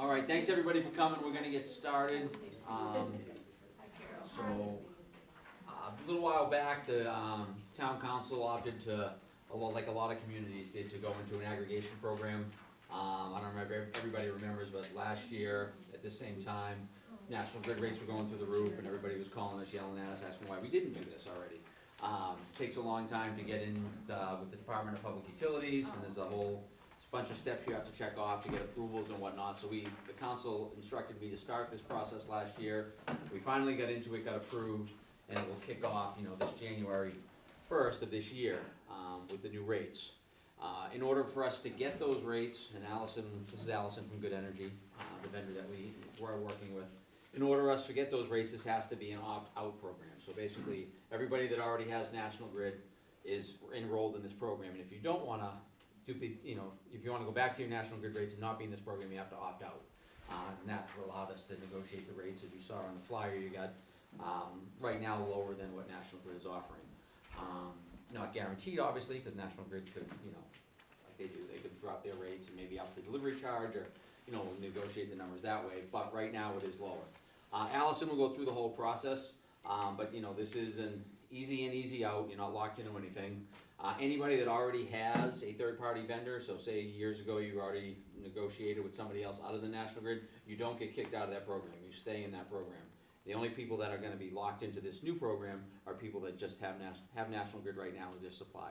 All right, thanks everybody for coming. We're gonna get started. A little while back, the town council opted to, like a lot of communities did, to go into an aggregation program. I don't remember if everybody remembers, but last year at the same time, national grid rates were going through the roof, and everybody was calling us, yelling at us, asking why we didn't do this already. Takes a long time to get in with the Department of Public Utilities, and there's a whole bunch of steps you have to check off to get approvals and whatnot. So the council instructed me to start this process last year. We finally got into it, got approved, and it will kick off, this January 1st of this year with the new rates. In order for us to get those rates, and this is Allison from Good Energy, the vendor that we're working with. In order for us to get those rates, this has to be an opt-out program. So basically, everybody that already has National Grid is enrolled in this program. And if you don't want to if you want to go back to your National Grid rates and not be in this program, you have to opt out. And that allowed us to negotiate the rates. As you saw on the flyer, you got right now lower than what National Grid is offering. Not guaranteed, obviously, because National Grid could, like they do, they could drop their rates and maybe up the delivery charge, or negotiate the numbers that way. But right now it is lower. Allison will go through the whole process, but this is an easy in, easy out. You're not locked into anything. Anybody that already has a third-party vendor, so say years ago you already negotiated with somebody else other than National Grid, you don't get kicked out of that program. You stay in that program. The only people that are going to be locked into this new program are people that just have National Grid right now as their supplier.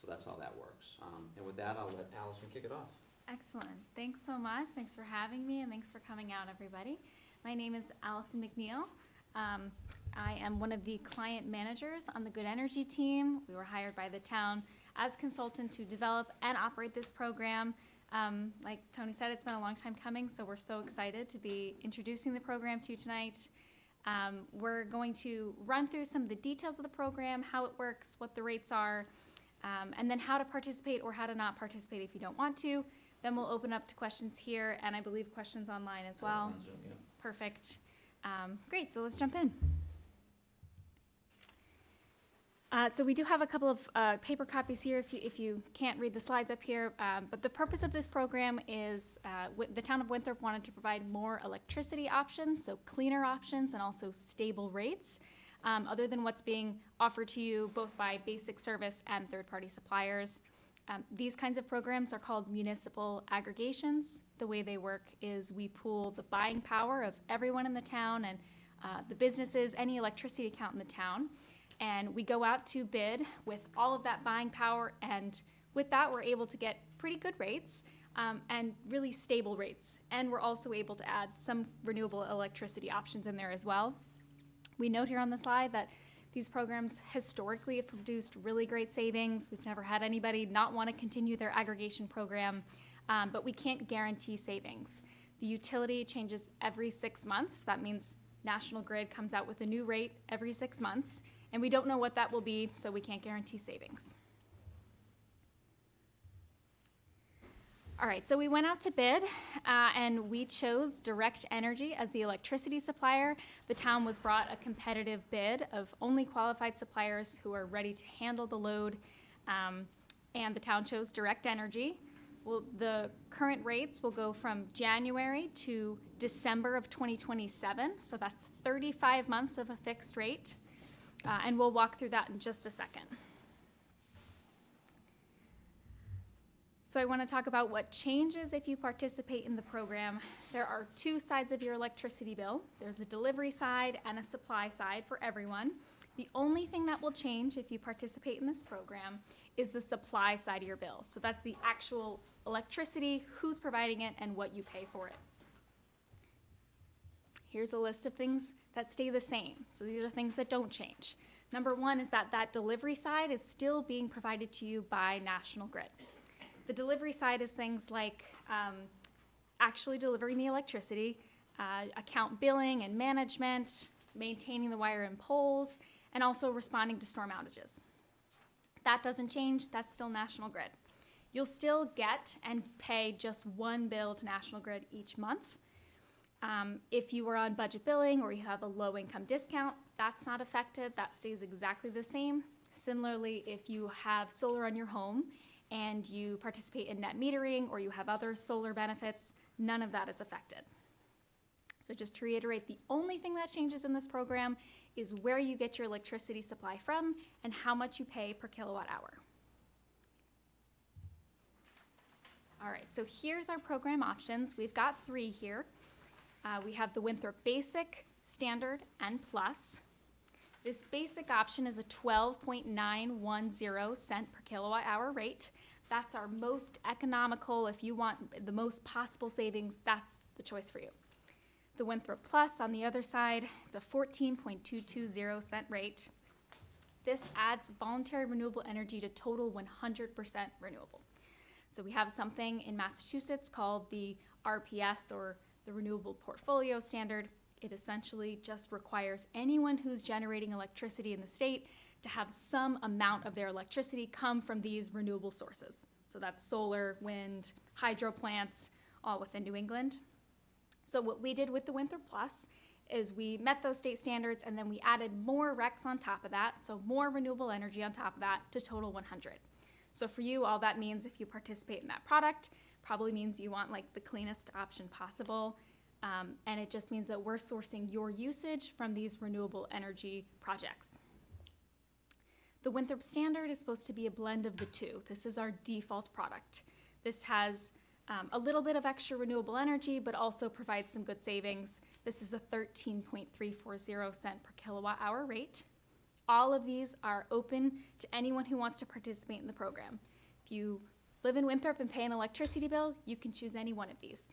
So that's how that works. And with that, I'll let Allison kick it off. Excellent. Thanks so much. Thanks for having me, and thanks for coming out, everybody. My name is Allison McNeil. I am one of the client managers on the Good Energy team. We were hired by the town as consultant to develop and operate this program. Like Tony said, it's been a long time coming, so we're so excited to be introducing the program to you tonight. We're going to run through some of the details of the program, how it works, what the rates are, and then how to participate or how to not participate if you don't want to. Then we'll open up to questions here, and I believe questions online as well. On Zoom, yeah. Perfect. Great, so let's jump in. So we do have a couple of paper copies here if you can't read the slides up here. But the purpose of this program is the town of Winthrop wanted to provide more electricity options, so cleaner options and also stable rates, other than what's being offered to you both by basic service and third-party suppliers. These kinds of programs are called municipal aggregations. The way they work is we pool the buying power of everyone in the town and the businesses, any electricity account in the town. And we go out to bid with all of that buying power, and with that we're able to get pretty good rates and really stable rates. And we're also able to add some renewable electricity options in there as well. We note here on the slide that these programs historically have produced really great savings. We've never had anybody not want to continue their aggregation program, but we can't guarantee savings. The utility changes every 6 months. That means National Grid comes out with a new rate every 6 months, and we don't know what that will be, so we can't guarantee savings. All right, so we went out to bid, and we chose Direct Energy as the electricity supplier. The town was brought a competitive bid of only qualified suppliers who are ready to handle the load, and the town chose Direct Energy. Well, the current rates will go from January to December of 2027, so that's 35 months of a fixed rate, and we'll walk through that in just a second. So I want to talk about what changes if you participate in the program. There are two sides of your electricity bill. There's a delivery side and a supply side for everyone. The only thing that will change if you participate in this program is the supply side of your bill. So that's the actual electricity, who's providing it, and what you pay for it. Here's a list of things that stay the same. So these are things that don't change. Number one is that delivery side is still being provided to you by National Grid. The delivery side is things like actually delivering the electricity, account billing and management, maintaining the wire and poles, and also responding to storm outages. That doesn't change. That's still National Grid. You'll still get and pay just one bill to National Grid each month. If you were on budget billing or you have a low income discount, that's not affected. That stays exactly the same. Similarly, if you have solar on your home and you participate in net metering or you have other solar benefits, none of that is affected. So just to reiterate, the only thing that changes in this program is where you get your electricity supply from and how much you pay per kilowatt hour. All right, so here's our program options. We've got 3 here. We have the Winthrop Basic, Standard, and Plus. This basic option is a 12.910 cent per kilowatt hour rate. That's our most economical. If you want the most possible savings, that's the choice for you. The Winthrop Plus, on the other side, it's a 14.220 cent rate. This adds voluntary renewable energy to total 100% renewable. So we have something in Massachusetts called the RPS, or the Renewable Portfolio Standard. It essentially just requires anyone who's generating electricity in the state to have some amount of their electricity come from these renewable sources. So that's solar, wind, hydro plants, all within New England. So what we did with the Winthrop Plus is we met those state standards, and then we added more RECs on top of that, so more renewable energy on top of that, to total 100. So for you, all that means, if you participate in that product, probably means you want like the cleanest option possible. And it just means that we're sourcing your usage from these renewable energy projects. The Winthrop Standard is supposed to be a blend of the two. This is our default product. This has a little bit of extra renewable energy, but also provides some good savings. This is a 13.340 cent per kilowatt hour rate. All of these are open to anyone who wants to participate in the program. If you live in Winthrop and pay an electricity bill, you can choose any one of these.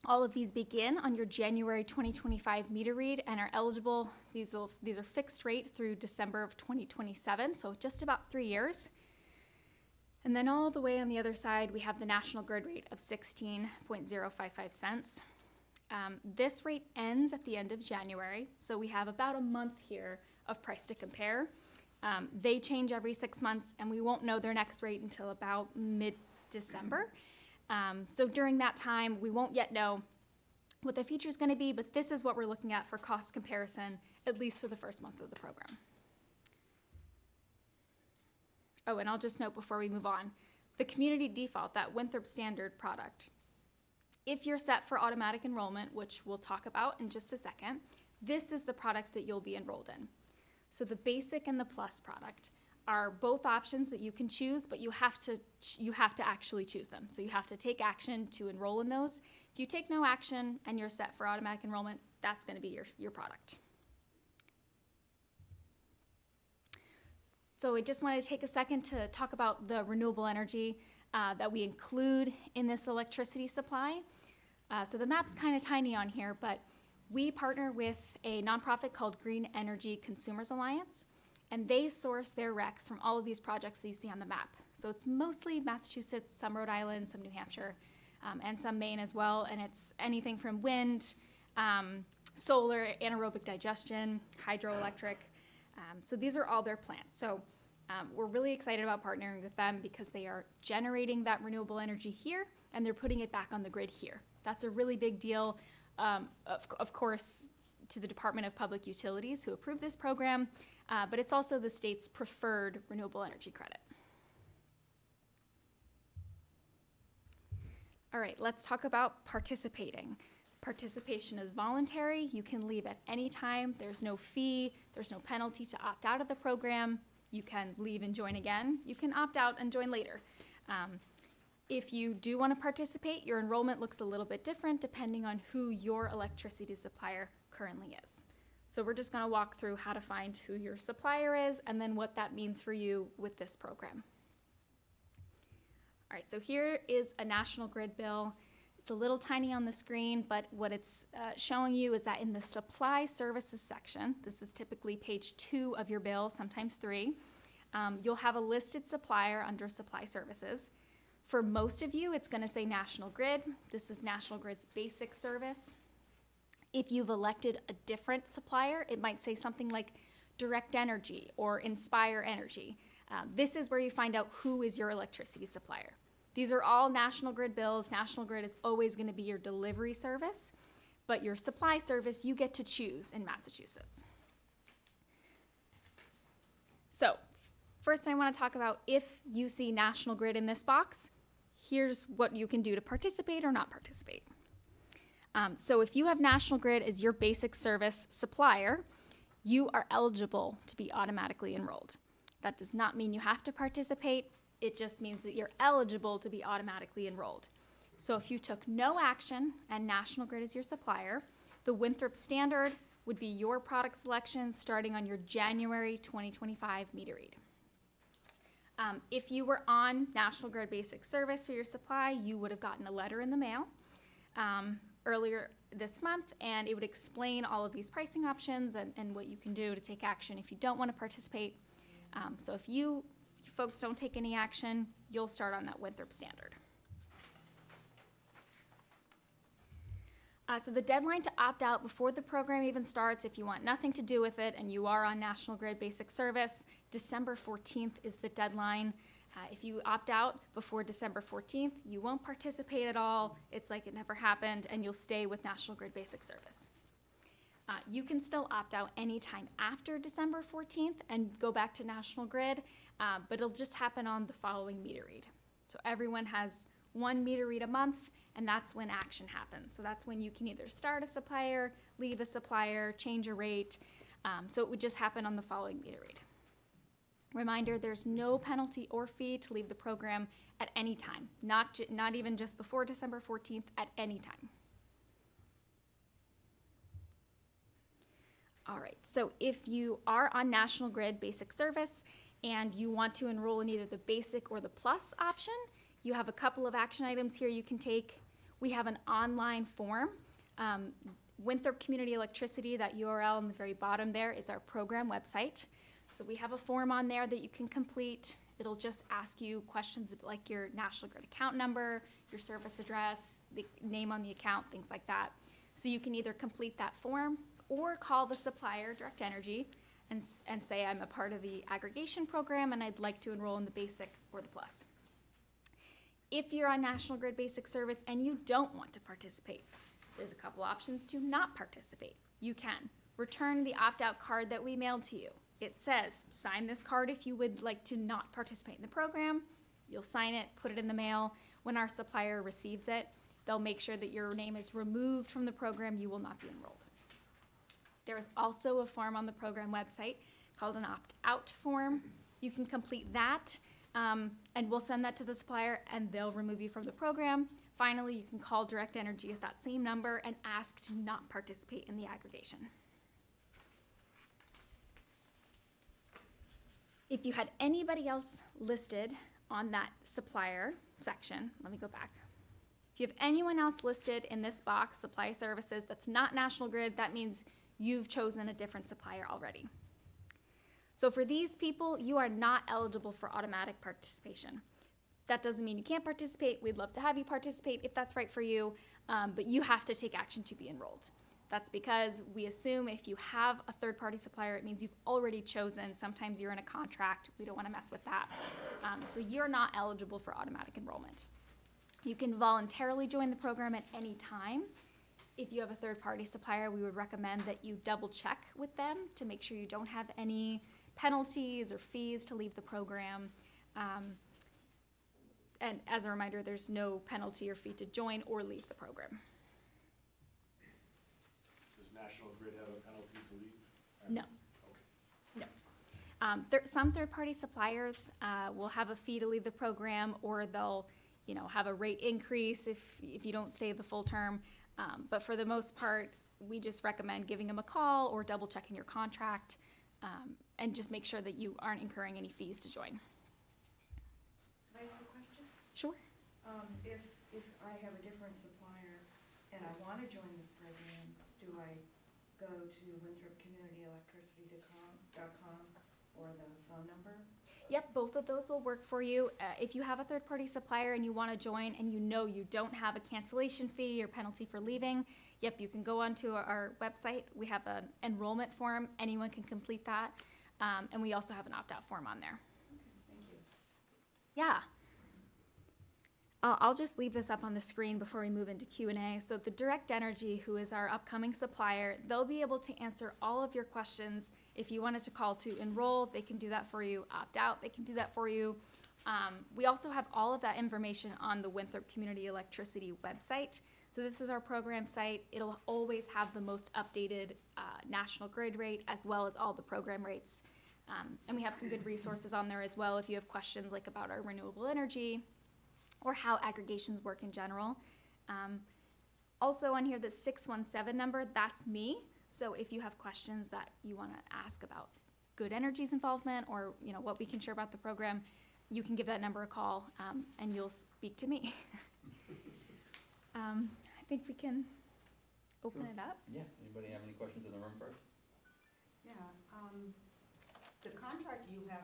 All of these begin on your January 2025 meter read and are eligible. These are fixed rate through December of 2027, so just about 3 years. And then all the way on the other side, we have the national grid rate of 16.055 cents. This rate ends at the end of January, so we have about a month here of price to compare. They change every 6 months, and we won't know their next rate until about mid-December. So during that time, we won't yet know what the future is going to be, but this is what we're looking at for cost comparison, at least for the first month of the program. Oh, and I'll just note before we move on, the community default, that Winthrop Standard product, if you're set for automatic enrollment, which we'll talk about in just a second, this is the product that you'll be enrolled in. So the Basic and the Plus product are both options that you can choose, but you have to actually choose them. So you have to take action to enroll in those. If you take no action and you're set for automatic enrollment, that's going to be your product. So I just wanted to take a second to talk about the renewable energy that we include in this electricity supply. So the map's kind of tiny on here, but we partner with a nonprofit called Green Energy Consumers Alliance, and they source their RECs from all of these projects that you see on the map. So it's mostly Massachusetts, some Rhode Island, some New Hampshire, and some Maine as well, and it's anything from wind, solar, anaerobic digestion, hydroelectric. So these are all their plants. So we're really excited about partnering with them because they are generating that renewable energy here, and they're putting it back on the grid here. That's a really big deal, of course, to the Department of Public Utilities who approved this program, but it's also the state's preferred renewable energy credit. All right, let's talk about participating. Participation is voluntary. You can leave at any time. There's no fee. There's no penalty to opt out of the program. You can leave and join again. You can opt out and join later. If you do want to participate, your enrollment looks a little bit different depending on who your electricity supplier currently is. So we're just going to walk through how to find who your supplier is and then what that means for you with this program. All right, so here is a National Grid bill. It's a little tiny on the screen, but what it's showing you is that in the supply services section, this is typically page 2 of your bill, sometimes 3, you'll have a listed supplier under supply services. For most of you, it's going to say National Grid. This is National Grid's basic service. If you've elected a different supplier, it might say something like Direct Energy or Inspire Energy. This is where you find out who is your electricity supplier. These are all National Grid bills. National Grid is always going to be your delivery service, but your supply service you get to choose in Massachusetts. So first I want to talk about if you see National Grid in this box, here's what you can do to participate or not participate. So if you have National Grid as your basic service supplier, you are eligible to be automatically enrolled. That does not mean you have to participate. It just means that you're eligible to be automatically enrolled. So if you took no action and National Grid is your supplier, the Winthrop standard would be your product selection starting on your January 2025 meter read. If you were on National Grid Basic Service for your supply, you would have gotten a letter in the mail earlier this month, and it would explain all of these pricing options and what you can do to take action if you don't want to participate. So if you folks don't take any action, you'll start on that Winthrop standard. So the deadline to opt out before the program even starts, if you want nothing to do with it and you are on National Grid Basic Service, December 14th is the deadline. If you opt out before December 14th, you won't participate at all. It's like it never happened, and you'll stay with National Grid Basic Service. You can still opt out anytime after December 14th and go back to National Grid, but it'll just happen on the following meter read. So everyone has one meter read a month, and that's when action happens. So that's when you can either start a supplier, leave a supplier, change a rate. So it would just happen on the following meter read. Reminder, there's no penalty or fee to leave the program at any time, not even just before December 14th, at any time. All right, so if you are on National Grid Basic Service and you want to enroll in either the Basic or the Plus option, you have a couple of action items here you can take. We have an online form. Winthrop Community Electricity, that URL on the very bottom there, is our program website. So we have a form on there that you can complete. It'll just ask you questions like your National Grid account number, your service address, the name on the account, things like that. So you can either complete that form or call the supplier, Direct Energy, and say, I'm a part of the aggregation program and I'd like to enroll in the Basic or the Plus. If you're on National Grid Basic Service and you don't want to participate, there's a couple options to not participate. You can return the opt-out card that we mailed to you. It says, sign this card if you would like to not participate in the program. You'll sign it, put it in the mail. When our supplier receives it, they'll make sure that your name is removed from the program. You will not be enrolled. There is also a form on the program website called an opt-out form. You can complete that, and we'll send that to the supplier, and they'll remove you from the program. Finally, you can call Direct Energy at that same number and ask to not participate in the aggregation. If you had anybody else listed on that supplier section, let me go back. If you have anyone else listed in this box, supply services, that's not National Grid, that means you've chosen a different supplier already. So for these people, you are not eligible for automatic participation. That doesn't mean you can't participate. We'd love to have you participate if that's right for you, but you have to take action to be enrolled. That's because we assume if you have a third-party supplier, it means you've already chosen. Sometimes you're in a contract. We don't want to mess with that. So you're not eligible for automatic enrollment. You can voluntarily join the program at any time. If you have a third-party supplier, we would recommend that you double-check with them to make sure you don't have any penalties or fees to leave the program. And as a reminder, there's no penalty or fee to join or leave the program. National Grid have a penalty to leave? No. Okay. No. Some third-party suppliers will have a fee to leave the program, or they'll, have a rate increase if you don't stay the full term. But for the most part, we just recommend giving them a call or double-checking your contract, and just make sure that you aren't incurring any fees to join. Can I ask a question? Sure. If I have a different supplier and I want to join this program, do I go to winthropcommunityelectricity.com or the phone number? Yep, both of those will work for you. If you have a third-party supplier and you want to join and you know you don't have a cancellation fee or penalty for leaving, yep, you can go onto our website. We have an enrollment form. Anyone can complete that. And we also have an opt-out form on there. Okay, thank you. Yeah. I'll just leave this up on the screen before we move into Q&A. So the Direct Energy, who is our upcoming supplier, they'll be able to answer all of your questions. If you wanted to call to enroll, they can do that for you. Opt out, they can do that for you. We also have all of that information on the Winthrop Community Electricity website. So this is our program site. It'll always have the most updated national grid rate as well as all the program rates. And we have some good resources on there as well if you have questions like about our renewable energy or how aggregations work in general. Also on here, the 617 number, that's me. So if you have questions that you want to ask about Good Energy's involvement or what we can share about the program, you can give that number a call and you'll speak to me. I think we can open it up. Yeah, anybody have any questions in the room first? Yeah, the contract you have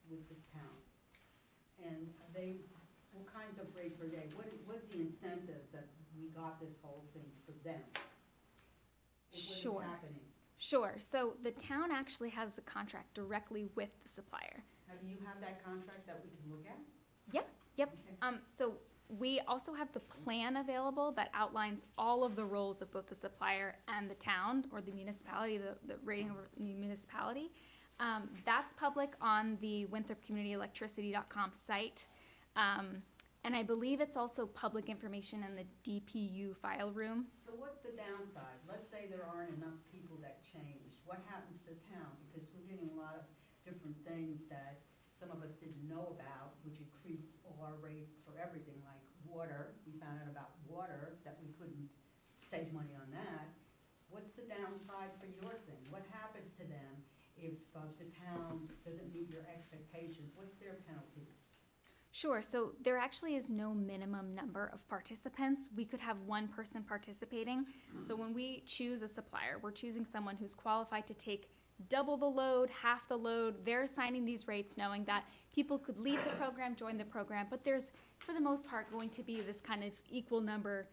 with the town, and what kinds of rates are they? What's the incentives that we got this whole thing for them? Sure. What is happening? Sure. So the town actually has a contract directly with the supplier. Now, do you have that contract that we can look at? Yeah. Yep. Okay. So we also have the plan available that outlines all of the roles of both the supplier and the town or the municipality, the rating of the municipality. That's public on the winthropcommunityelectricity.com site. And I believe it's also public information in the DPU file room. So what's the downside? Let's say there aren't enough people that change. What happens to the town? Because we're getting a lot of different things that some of us didn't know about, which increase all our rates for everything, like water. We found out about water, that we couldn't save money on that. What's the downside for your thing? What happens to them if the town doesn't meet your expectations? What's their penalties? Sure, so there actually is no minimum number of participants. We could have one person participating. So when we choose a supplier, we're choosing someone who's qualified to take double the load, half the load. They're assigning these rates knowing that people could leave the program, join the program, but there's, for the most part, going to be this kind of equal number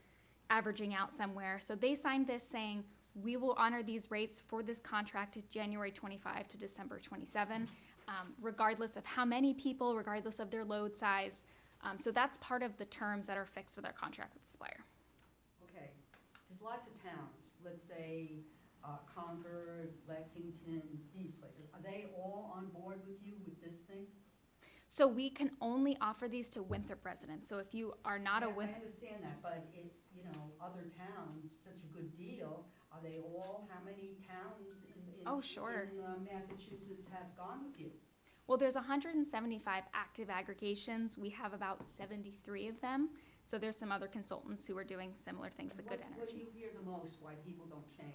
averaging out somewhere. So they signed this saying, we will honor these rates for this contract January 25 to December 27. Regardless of how many people, regardless of their load size. So that's part of the terms that are fixed with our contract with the supplier. Okay, there's lots of towns, let's say Concord, Lexington, these places. Are they all on board with you with this thing? So we can only offer these to Winthrop residents. So if you are not a I Winthrop, understand that, but other towns, such a good deal, are they all, how many towns Oh, sure. in Massachusetts have gone with you? well, there's 175 active aggregations. We have about 73 of them. So there's some other consultants who are doing similar things to Good What do Energy. you hear the most, why people don't change?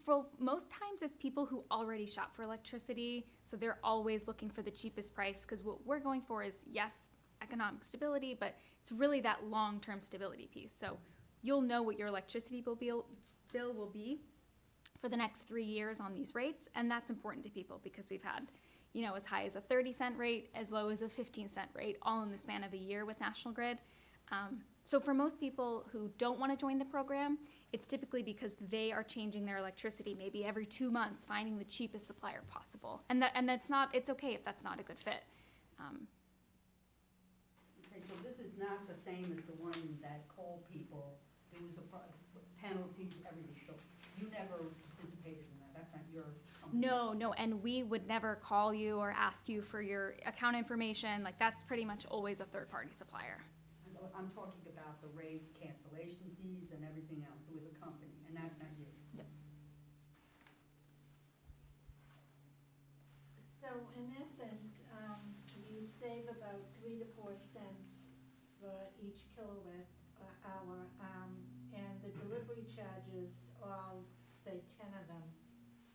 For most times it's people who already shop for electricity, so they're always looking for the cheapest price, because what we're going for is, yes, economic stability, but it's really that long-term stability piece. So you'll know what your electricity bill will be for the next 3 years on these rates, and that's important to people because we've had, as high as a 30-cent rate, as low as a 15-cent rate, all in the span of a year with National Grid. So for most people who don't want to join the program, it's typically because they are changing their electricity maybe every 2 months, finding the cheapest supplier possible. And that's not, it's okay if that's not a good fit. Okay, so this is not the same as the one that coal people, there was penalties, everything, so you never participated in that, that's not your company? No, and we would never call you or ask you for your account information. Like, that's pretty much always a third-party supplier. I'm talking about the rate cancellation fees and everything else, there was a company, and that's not you. Yep. So in essence, you save about 3 to 4 cents for each kilowatt hour, and the delivery charges, all, say 10 of them,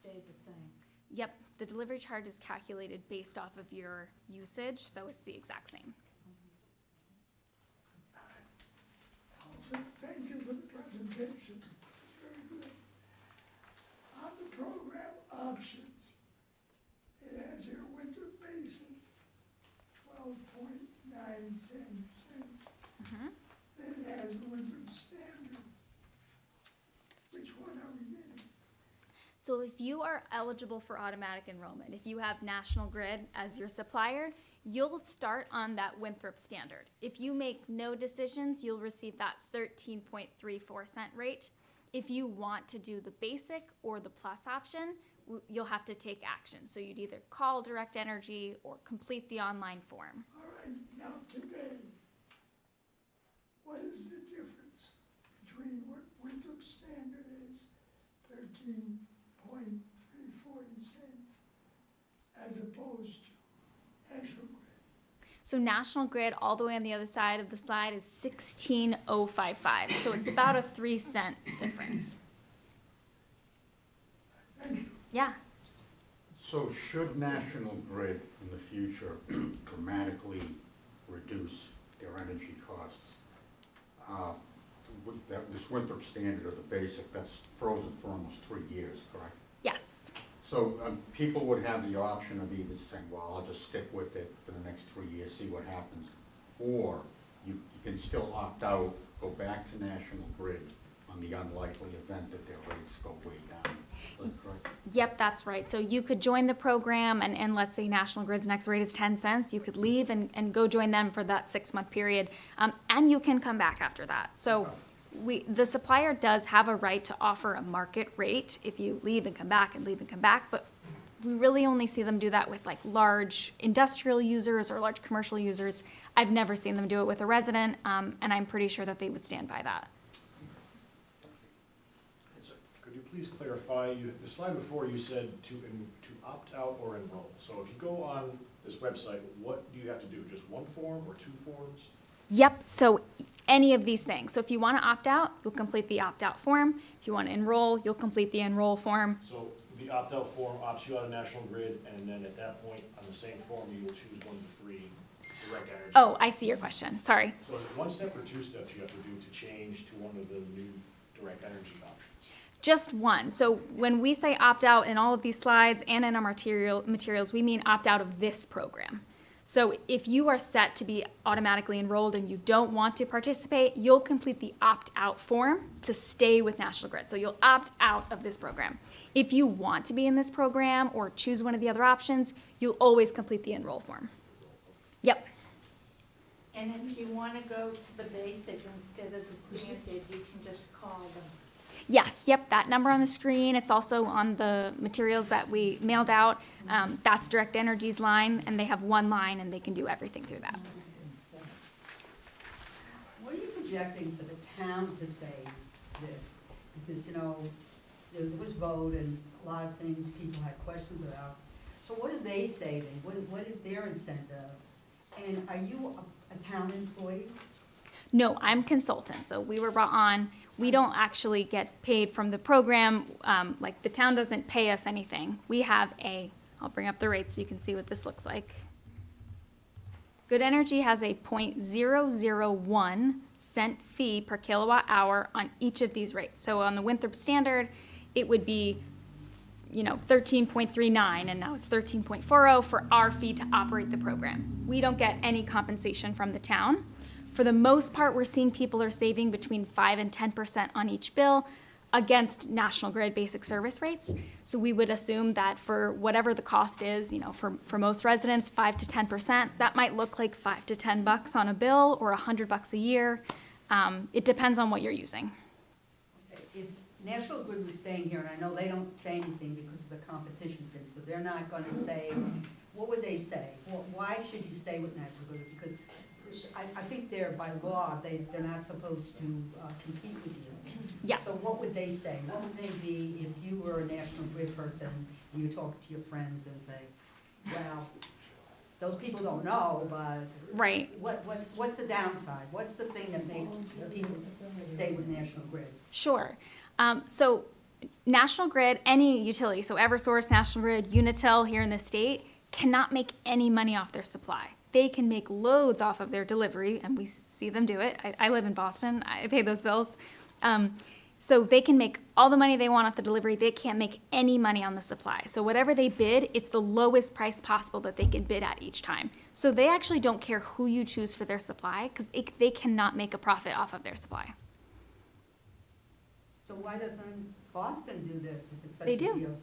stay the same. Yep, the delivery charge is calculated based off of your usage, so it's the exact same. Allison, thank you for the presentation. Very good. On the program options, it has here Winthrop Basin, 12.910 cents. Mhm. Then it has the Winthrop Standard. Which one are we getting? So if you are eligible for automatic enrollment, if you have National Grid as your supplier, you'll start on that Winthrop standard. If you make no decisions, you'll receive that 13.34 cent rate. If you want to do the basic or the plus option, you'll have to take action. So you'd either call Direct Energy or complete the online form. All right, now today, what is the difference between what Winthrop standard is, 13.340 cents, as opposed to National Grid? So National Grid, all the way on the other side of the slide, is 16,055. So it's about a 3-cent difference. Thank you. Yeah. So should National Grid in the future dramatically reduce their energy costs? This Winthrop standard or the basic, that's frozen for almost 3 years, correct? Yes. So people would have the option of either saying, well, I'll just stick with it for the next 3 years, see what happens. Or you can still opt out, go back to National Grid on the unlikely event that their rates go way down. Is that correct? Yep, that's right. So you could join the program and let's say National Grid's next rate is 10 cents. You could leave and go join them for that 6-month period. And you can come back after that. So the supplier does have a right to offer a market rate if you leave and come back and leave and come back, but we really only see them do that with like large industrial users or large commercial users. I've never seen them do it with a resident, and I'm pretty sure that they would stand by that. Could you please clarify, the slide before you said to opt out or enroll. So if you go on this website, what do you have to do? Just one form or 2 forms? Yep, so any of these things. So if you want to opt out, you'll complete the opt-out form. If you want to enroll, you'll complete the enroll form. So the opt-out form opts you out of National Grid, and then at that point, on the same form, you will choose one of the 3 direct energy. Oh, I see your question. Sorry. So is it 1 step or 2 steps you have to do to change to one of the new direct energy options? Just one. So when we say opt out in all of these slides and in our materials, we mean opt out of this program. So if you are set to be automatically enrolled and you don't want to participate, you'll complete the opt-out form to stay with National Grid. So you'll opt out of this program. If you want to be in this program or choose one of the other options, you'll always complete the enroll form. Yep. And if you want to go to the basic instead of the standard, you can just call them. Yes, yep, that number on the screen, it's also on the materials that we mailed out. That's Direct Energy's line, and they have one line, and they can do everything through that. What are you projecting for the town to say this? Because, you know, there was vote and a lot of things people had questions about. So what do they say then? What is their incentive? And are you a town employee? No, I'm consultant, so we were brought on. We don't actually get paid from the program, like the town doesn't pay us anything. We have I'll bring up the rates so you can see what this looks like. Good Energy has a 0.001 cent fee per kilowatt hour on each of these rates. So on the Winthrop standard, it would be 13.39, and now it's 13.40 for our fee to operate the program. We don't get any compensation from the town. For the most part, we're seeing people are saving between 5 and 10% on each bill against National Grid basic service rates. So we would assume that for whatever the cost is, for most residents, 5 to 10%, that might look like $5 to $10 on a bill or $100 a year. It depends on what you're using. If National Grid was staying here, and I know they don't say anything because of the competition thing, so they're not gonna say, what would they say? Why should you stay with National Grid? Because I think by law, they're not supposed to compete with you. Yeah. So what would they say? What would they be if you were a National Grid person and you talk to your friends and say, well, those people don't know, but Right. what's the downside? What's the thing that makes people stay with National Grid? Sure. So National Grid, any utility, so Eversource, National Grid, Unitil here in the state, cannot make any money off their supply. They can make loads off of their delivery, and we see them do it. I live in Boston. I pay those bills. So they can make all the money they want off the delivery. They can't make any money on the supply. So whatever they bid, it's the lowest price possible that they can bid at each time. So they actually don't care who you choose for their supply because they cannot make a profit off of their supply. So why doesn't Boston do this if it's such They a do. deal?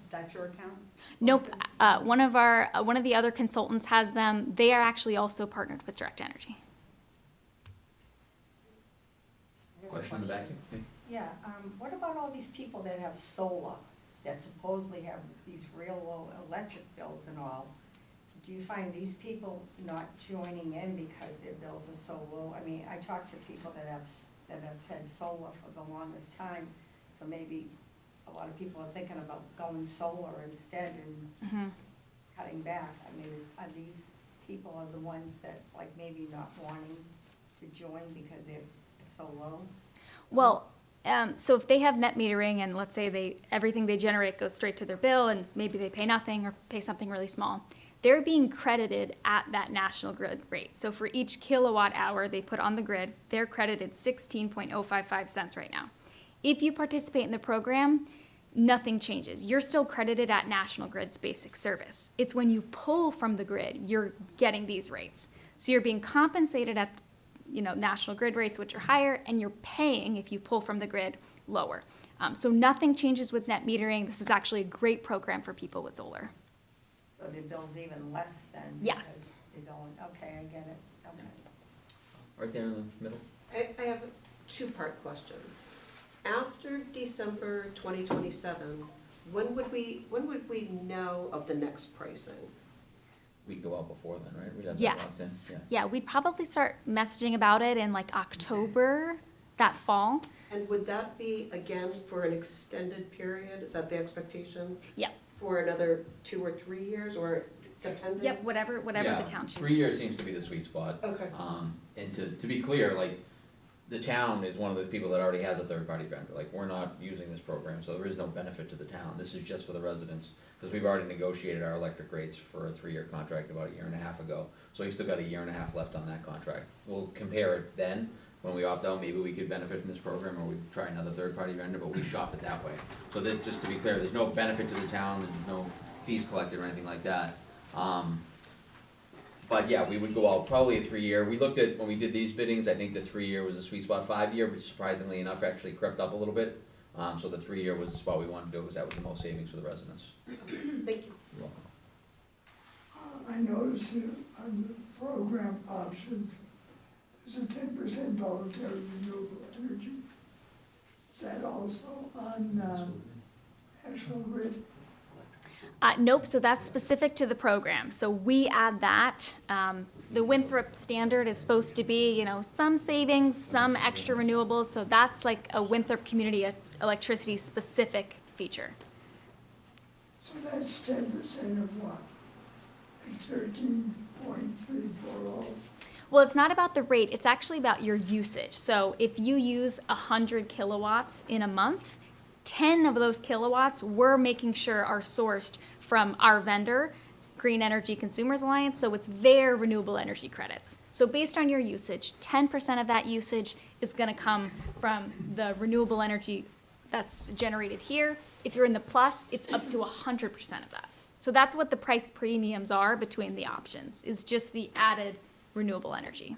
That's your account? Nope. Boston? One of the other consultants has them. They are actually also partnered with Direct Energy. Question in the back? Yeah, what about all these people that have solar, that supposedly have these real low electric bills and all? Do you find these people not joining in because their bills are so low? I mean, I talk to people that have had solar for the longest time, so maybe a lot of people are thinking about going solar instead and cutting back. I mean, are these people are the ones that, like, maybe not wanting to join because they're so low? Well, so if they have net metering and let's say everything they generate goes straight to their bill and maybe they pay nothing or pay something really small, they're being credited at that national grid rate. So for each kilowatt hour they put on the grid, they're credited 16.055 cents right now. If you participate in the program, nothing changes. You're still credited at National Grid's basic service. It's when you pull from the grid, you're getting these rates. So you're being compensated at National Grid rates, which are higher, and you're paying, if you pull from the grid, lower. So nothing changes with net metering. This is actually a great program for people with solar. So their bill's even less than? Yes. Because they're going, okay, I get it, okay. Right there in the middle. I have a two-part question. After December 2027, when would we know of the next pricing? We'd go out before then, right? We'd have that locked in. Yes. Yeah, we'd probably start messaging about it in like October that fall. And would that be, again, for an extended period? Is that the expectation? Yep. For another 2 or 3 years, or depending? Yep, whatever Yeah, the town chooses. 3 years seems to be the sweet spot. Okay. And to be clear, like, the town is one of those people that already has a third-party vendor. Like, we're not using this program, so there is no benefit to the town. This is just for the residents, because we've already negotiated our electric rates for a 3-year contract about 1.5 years ago. So we've still got 1.5 years left on that contract. We'll compare it then. When we opt out, maybe we could benefit from this program, or we'd try another third-party vendor, but we shop it that way. So that, just to be clear, there's no benefit to the town, there's no fees collected or anything like that. But yeah, we would go out probably a 3-year. We looked at, when we did these biddings, I think the 3-year was a sweet spot. 5-year, which surprisingly enough actually crept up a little bit. So the 3-year was the spot we wanted to do, because that was the most savings for the residents. Thank you. You're welcome. I noticed here on the program options, there's a 10% voluntary renewable energy. Is that also on National Grid? Nope, so that's specific to the program. So we add that. The Winthrop standard is supposed to be, some savings, some extra renewables. So that's like a Winthrop community electricity specific feature. So that's 10% of what? Like 13.340? Well, it's not about the rate, it's actually about your usage. So if you use 100 kilowatts in a month, 10 of those kilowatts we're making sure are sourced from our vendor, Green Energy Consumers Alliance, so it's their renewable energy credits. So based on your usage, 10% of that usage is gonna come from the renewable energy that's generated here. If you're in the plus, it's up to 100% of that. So that's what the price premiums are between the options, is just the added renewable energy.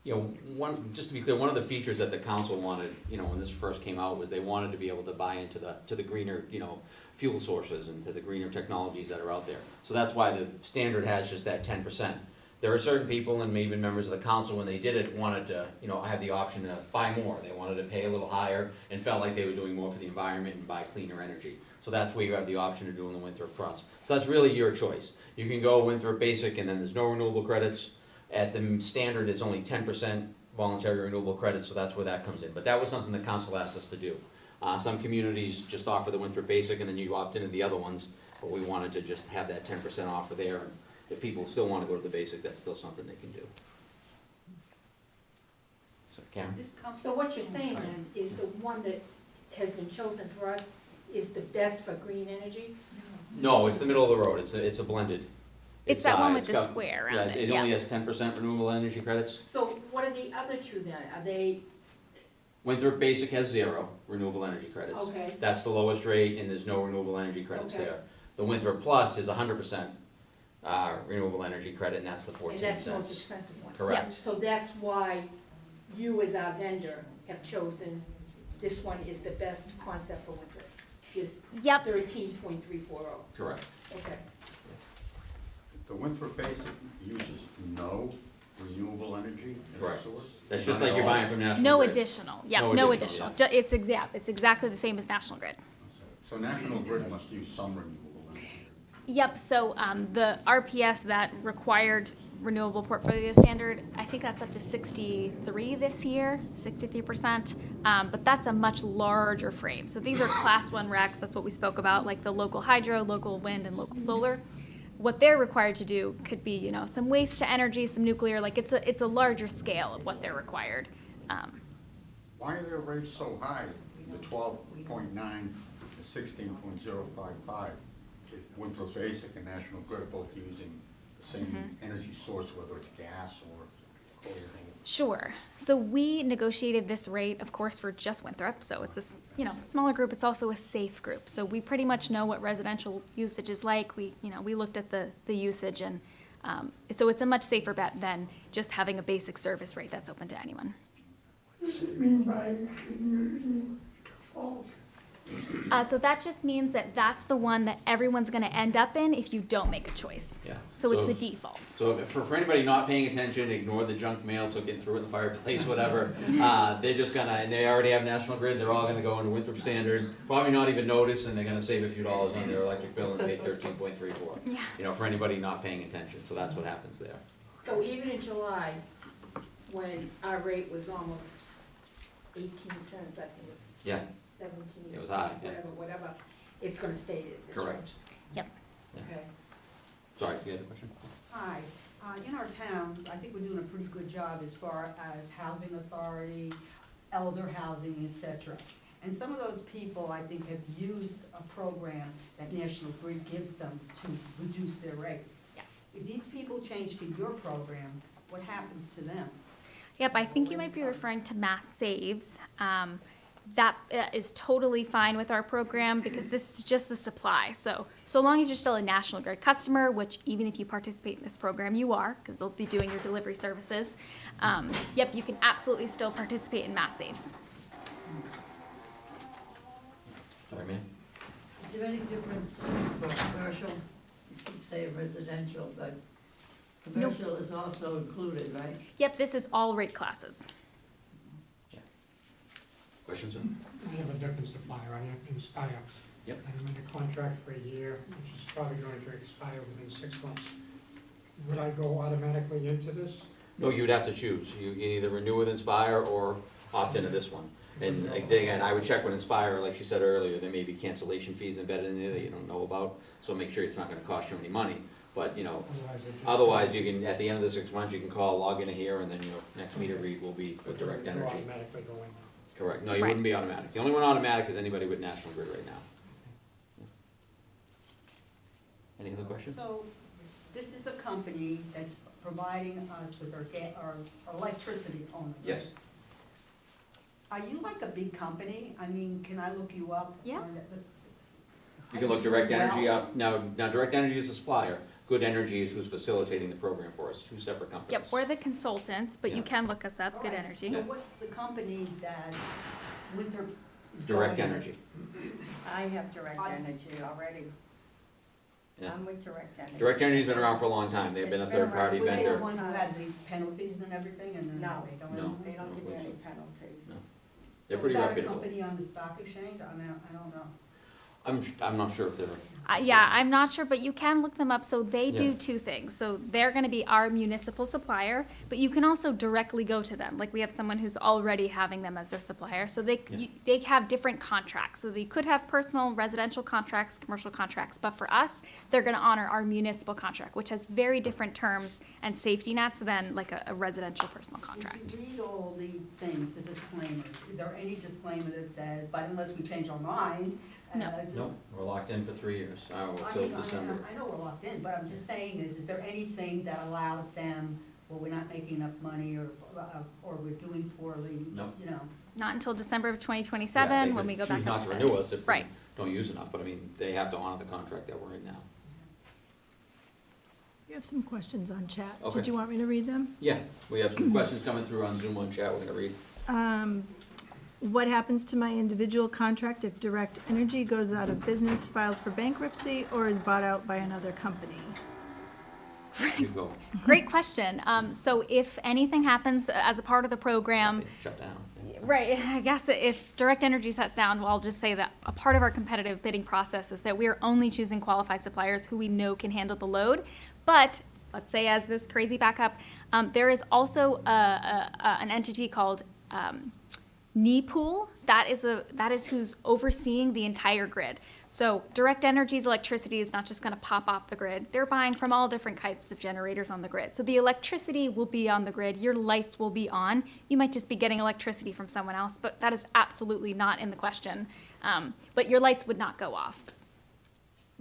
Just to be clear, one of the features that the council wanted, when this first came out, was they wanted to be able to buy into the greener, fuel sources and to the greener technologies that are out there. So that's why the standard has just that 10%. There are certain people, and maybe members of the council, when they did it, wanted to, have the option to buy more. They wanted to pay a little higher and felt like they were doing more for the environment and buy cleaner energy. So that's where you have the option of doing the Winthrop Plus. So that's really your choice. You can go Winthrop Basic, and then there's no renewable credits. At the standard, it's only 10% voluntary renewable credits, so that's where that comes in. But that was something the council asked us to do. Some communities just offer the Winthrop Basic, and then you opt into the other ones, but we wanted to just have that 10% offer there. And if people still want to go to the Basic, that's still something they can do. So, Karen? So what you're saying then is the one that has been chosen for us is the best for green energy? No, it's the middle of the road. It's a blended. It's that one with it's the got- square yeah, around it, It only has 10% renewable energy credits. So what are the other two then? Are they, Winthrop Basic has 0 renewable energy credits. okay, That's the lowest rate, and there's no renewable energy credits Okay. there. The Winthrop Plus is 100% renewable energy credit, and that's the and 14 that's the most cents. expensive one? Correct. So that's why you as our vendor have chosen this one is the best concept for Winthrop, this Yep. 13.340, Correct. okay. The Winthrop Basic uses no renewable energy as a Correct. source? That's just like you're buying from National No Grid. additional, yeah, No no additional, additional. It's exactly the same as National Grid. So National Grid must use some renewable energy. Yep, so the RPS, that required renewable portfolio standard, I think that's up to 63 this year, 63%. But that's a much larger frame. So these are class 1 RECs, that's what we spoke about, like the local hydro, local wind, and local solar. What they're required to do could be, you know, some waste to energy, some nuclear, like it's a larger scale of what they're required. Why are their rates so high, the 12.9, the 16.055? If Winthrop Basic and National Grid are both using the same energy source, whether it's gas or coal. Sure. So we negotiated this rate, of course, for just Winthrop. So it's a smaller group. It's also a safe group. So we pretty much know what residential usage is like. We looked at the usage, and so it's a much safer bet than just having a basic service rate that's open to anyone. What does it mean by community default? So that just means that that's the one that everyone's going to end up in if you don't make a choice. Yeah. So it's the default. So for anybody not paying attention, ignore the junk mail, took it and threw it in the fireplace, whatever. They're just gonna, and they already have National Grid, they're all gonna go into Winthrop Standard, probably not even notice, and they're gonna save a few dollars on their electric bill and pay 13.34. Yeah. You know, for anybody not paying attention, so that's what happens there. So even in July, when our rate was almost 18 cents, I think it was Yeah. 17 It was cents, high, yeah. whatever, it's gonna stay at this rate. Correct. Yep. Yeah. Okay. Sorry, you had a question? Hi, in our town, I think we're doing a pretty good job as far as housing authority, elder housing, et cetera. And some of those people, I think, have used a program that National Grid gives them to reduce their rates. Yes. If these people change to your program, what happens to them? Yep, I think you might be referring to Mass Saves. That is totally fine with our program because this is just the supply. So long as you're still a National Grid customer, which even if you participate in this program, you are, because they'll be doing your delivery services. Yep, you can absolutely still participate in Mass Saves. Sorry, ma'am? Is there any difference for commercial, you keep saying residential, but commercial is also included, right? Yep, this is all rate classes. Questions, sir? I have a different supplier, I have Inspire. Yep. And I'm in a contract for a year, which is probably going to expire within 6 months. Would I go automatically into this? No, you'd have to choose. You can either renew with Inspire or opt into this one. And again, I would check with Inspire, like she said earlier, there may be cancellation fees embedded in there that you don't know about, so make sure it's not gonna cost you any money. But, you know, otherwise, you can, at the end of the 6 months, you can call, log into here, and then your next meter read will be with Direct You'll Energy. automatically go in. Correct. No, you Right. wouldn't be automatic. The only one automatic is anybody with National Grid right now. Any other questions? So, this is a company that's providing us with our electricity only. Yes. Are you like a big company? I mean, can I look you up? Yeah. You can look Direct Energy Well, up. Now Direct Energy is a supplier. Good Energy is who's facilitating the program for us, 2 separate companies. Yep, we're the consultants, but you Yeah. can look us up, all Good right. Energy. So what's the company that Winthrop is Direct going with? Energy. I have direct I- energy already. Yeah. I'm with direct energy. Direct Energy's been around for a long time. They've been a It's been around. third-party Were they the vendor. ones who had the penalties and everything, and then No. they don't? No. They don't give you No. any penalties. No. They're pretty reputable. So is that a company on the stock exchange? I mean, I don't know. I'm not sure if they're, Yeah, I'm not sure, but you can look them up. So they do Yeah. 2 things. So they're gonna be our municipal supplier, but you can also directly go to them. Like we have someone who's already having them as a supplier. So they have different contracts. So they could have personal residential contracts, commercial contracts, but for us, they're gonna honor our municipal contract, which has very different terms and safety nets than like a residential personal contract. If you read all the things, the disclaimers, is there any disclaimer that says, but unless we change our mind? No. no, we're locked in for 3 years, I till mean, December. I know we're locked in, but I'm just saying is there anything that allows them, well, we're not making enough money, or we're doing poorly, No. you know? Not until December of Yeah, 2027, they when could we go back choose up not to to bid. renew us if we Right. don't use enough, but I mean, they have to honor the contract that we're in now. You have some questions on chat. Okay. Did you want me to read them? Yeah, we have some questions coming through on Zoom on chat, we're gonna read. What happens to my individual contract if Direct Energy goes out of business, files for bankruptcy, or is bought out by another company? You go, Great question. So if anything happens as a part of the program, shut down. right, I guess if Direct Energy shuts down, well, I'll just say that a part of our competitive bidding process is that we are only choosing qualified suppliers who we know can handle the load. But let's say as this crazy backup, there is also an entity called NEPOOL. That is who's overseeing the entire grid. So Direct Energy's electricity is not just going to pop off the grid. They're buying from all different types of generators on the grid. So the electricity will be on the grid. Your lights will be on. You might just be getting electricity from someone else, but that is absolutely not in the question. But your lights would not go off.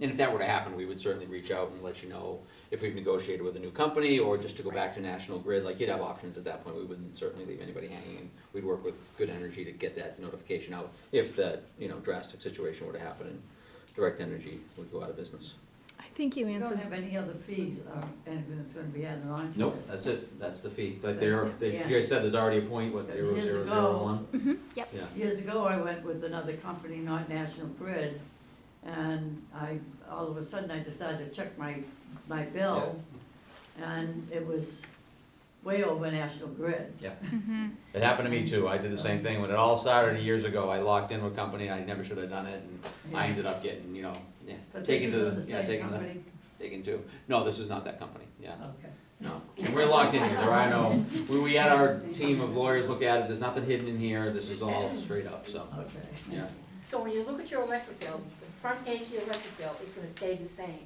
And if that were to happen, we would certainly reach out and let you know if we've negotiated with a new company, or just to go back to National Grid, like, you'd have options at that point. We wouldn't certainly leave anybody hanging, and we'd work with Good Energy to get that notification out if that, drastic situation were to happen and Direct Energy would go out of business. I think you You don't answered. have any other fees or anything that's gonna be added on to this? Nope, that's it, that's the fee. But Yeah. you guys said there's already a point, what, Because 0.0001? Yep. Yeah. Years ago, I went with another company, not National Grid, and all of a sudden, I decided to check my bill, and it was way over National Grid. It happened to me too. I did the same thing. When it all started years ago, I locked in with a company, I never should have done it, and I ended up getting, But this taken to isn't the, the same taken to, company? taken to. No, this is not that company, yeah, Okay. no. And we're locked in here. There are no, we had our team of lawyers look at it. There's nothing hidden in here. This is all straight up, so, Okay. yeah. So when you look at your electric bill, the front page of your electric bill is gonna stay the same.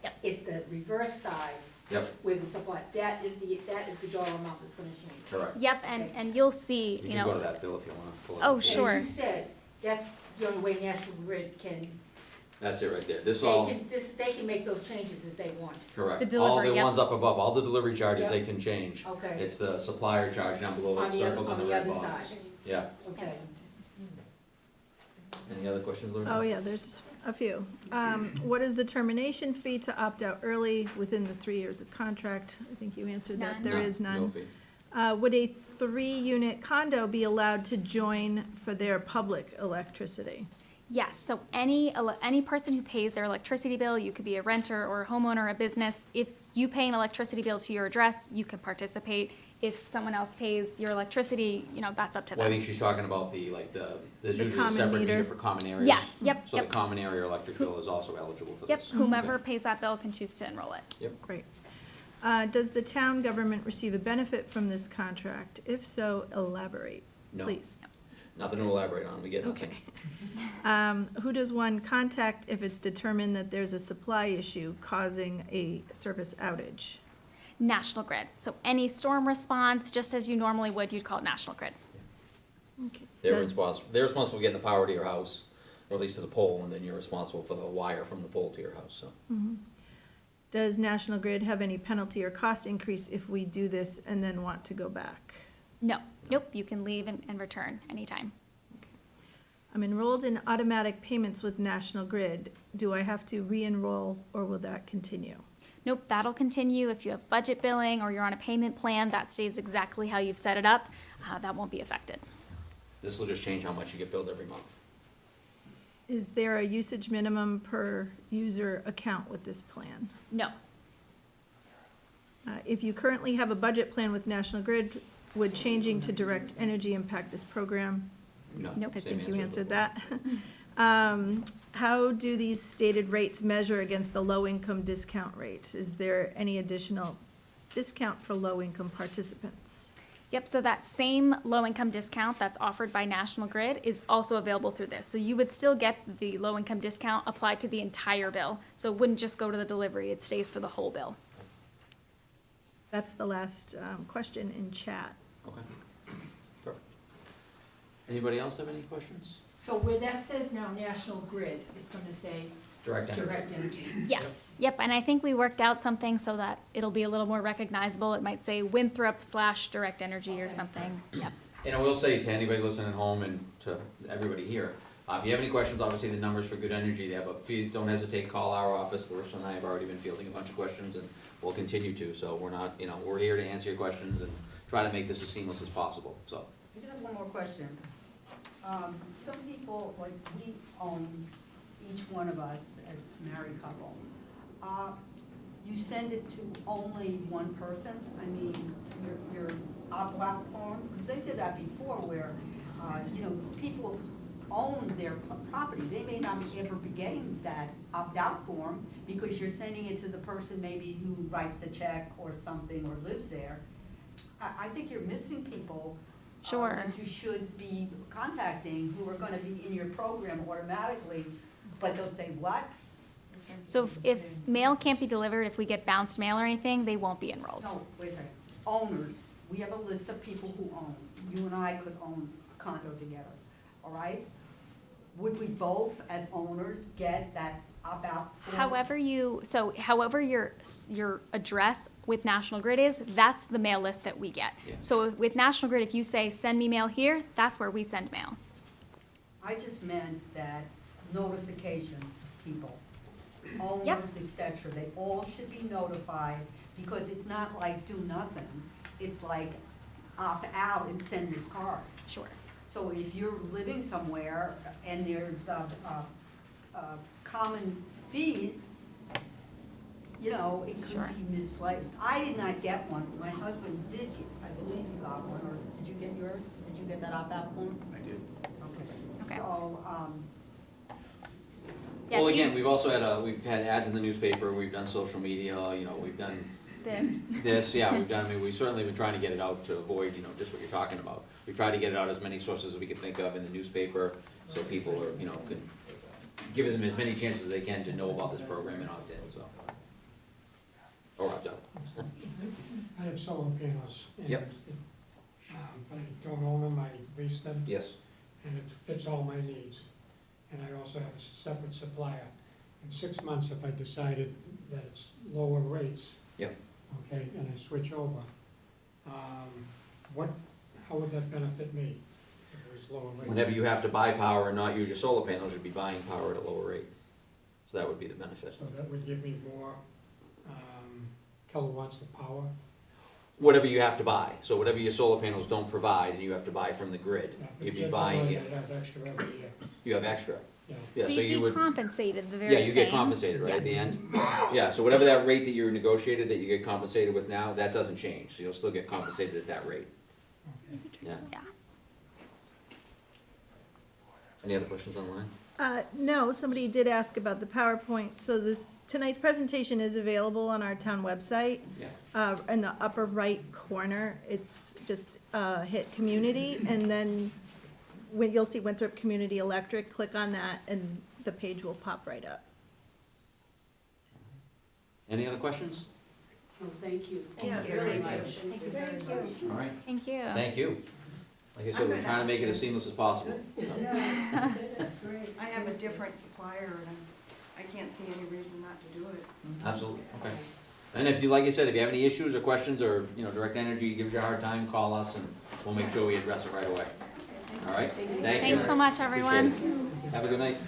Yep. It's the reverse side Yep, with the supply, that is the dollar amount that's gonna change. correct. Yep, and you'll see, You can go to that bill if you wanna pull it up. Oh, And sure. as you said, that's the only way National Grid can, That's it right there. This they all, can make those changes as they want. correct. The All delivery, the yep. ones up above, all the delivery charges, Yep. they can change. Okay. It's the supplier charge down below On that's the other, circled in on the the red other box. side. Yeah. Okay. Any other questions, Lorraine? Oh, yeah, there's a few. What is the termination fee to opt out early within the 3 years of contract? I think you answered that. None. There is No none. fee. Would a 3-unit condo be allowed to join for their public electricity? Yes, so any person who pays their electricity bill, you could be a renter or a homeowner, a business, if you pay an electricity bill to your address, you can participate. If someone else pays your electricity, that's up to Well, I them. think she's talking about there's usually a common separate meter. meter for common areas. Yes, yep, So the yep. common area electric bill is also eligible for Yep, this. whomever pays that bill can choose to enroll it. Great. Does the town government receive a benefit from this contract? If so, elaborate, No. please. Nothing to elaborate on, we get nothing. Okay. Who does one contact if it's determined that there's a supply issue causing a service outage? National Grid. So any storm response, just as you normally would, you'd call it National Grid. Okay. They're Does- responsible for getting the power to your house, or at least to the pole, and then you're responsible for the wire from the pole to your house, so. Does National Grid have any penalty or cost increase if we do this and then want to go back? No, nope, you can leave and return anytime. I'm enrolled in automatic payments with National Grid. Do I have to re-enroll or will that continue? Nope, that'll continue. If you have budget billing or you're on a payment plan, that stays exactly how you've set it up. That won't be affected. This will just change how much you get billed every month. Is there a usage minimum per user account with this plan? No, If you currently have a budget plan with National Grid, would changing to Direct Energy impact this program? No. Nope. I same think you answer answered before. that. How do these stated rates measure against the low-income discount rates? Is there any additional discount for low-income participants? yep, so that same low-income discount that's offered by National Grid is also available through this. So you would still get the low-income discount applied to the entire bill. So it wouldn't just go to the delivery, it stays for the whole bill. That's the last question in chat. Okay. Perfect. Anybody else have any questions? So where that says now National Grid, it's gonna say Direct Energy. Direct Energy. Yes, yep, and I think we worked out something so that it'll be a little more recognizable. It might say Winthrop / Direct Energy or something, yep. And I will say to anybody listening at home and to everybody here, if you have any questions, obviously the numbers for Good Energy, they have don't hesitate, call our office. Larissa and I have already been fielding a bunch of questions and we'll continue to, so we're not, we're here to answer your questions and try to make this as seamless as possible, so. I just have one more question. Some people, like we own, each one of us as a married couple, you send it to only one person? I mean, your opt-out form, because they did that before where, you know, people own their property. They may not be ever be getting that opt-out form because you're sending it to the person maybe who writes the check or something or lives there. I think you're missing people. Sure. That you should be contacting who are gonna be in your program automatically, but they'll say, what? So if mail can't be delivered, if we get bounced mail or anything, they won't be enrolled. No, wait a second. Owners, we have a list of people who own. You and I could own a condo together, all right? Would we both, as owners, get that opt-out form? However your address with National Grid is, that's the mail list that we get. Yeah. So with National Grid, if you say, send me mail here, that's where we send mail. I just meant that notification people, Yep. owners, et cetera, they all should be notified, because it's not like do nothing. It's like opt out and send this card. Sure. So if you're living somewhere and there's common fees, you know, it could Sure. be misplaced. I did not get one. My husband did get, I believe you got one, or did you get yours? Did you get that opt-out form? I did. Okay. Okay. So, Yeah, Well, if you- again, we've also had, we've had ads in the newspaper, we've done social media, you know, we've done this, yeah, we've done, I mean, we've certainly been trying to get it out to avoid, you know, just what you're talking about. We try to get it out as many sources as we can think of in the newspaper, so people are, you know, can give them as many chances as they can to know about this program and opt in, so. Or opt out. I have solar panels. and, Yep. But I don't own them, I lease them, Yes, and it fits all my needs. And I also have a separate supplier. In 6 months, if I decided that it's lower rates. Yep. Okay, and I switch over, how would that benefit me if it was lower rates? whenever you have to buy power and not use your solar panels, you'd be buying power at a lower rate. So that would be the benefit. So that would give me more, kilowatts of power? Whatever you have to buy, so whatever your solar panels don't provide and you have to buy from the grid, Yeah, but you'd be yet buying I it, have extra every year, you have extra. you know. Yeah, So so you you'd be would, compensated the very yeah, same. you get compensated, right, Yeah. at the end? Yeah, so whatever that rate that you negotiated, that you get compensated with now, that doesn't change, so you'll still get compensated at that rate. Yeah. Yeah. Any other questions online? No, somebody did ask about the PowerPoint, so tonight's presentation is available on our town website. Yeah. In the upper right corner, it's just, hit community, and then when, you'll see Winthrop Community Electric, click on that, and the page will pop right up. Any other questions? Well, thank you. Yes, very thank you. much. Thank you very much. All right, Thank you. thank you. Like I said, we're trying to make it as seamless as possible. So, that's great. I have a different supplier and I can't see any reason not to do it. Absolutely, okay. And if you, like I said, if you have any issues or questions, or, you know, Direct Energy gives you a hard time, call us and we'll make sure we address it right away. All right? Thank you. Thanks so much, Appreciate everyone. it. Have a good night.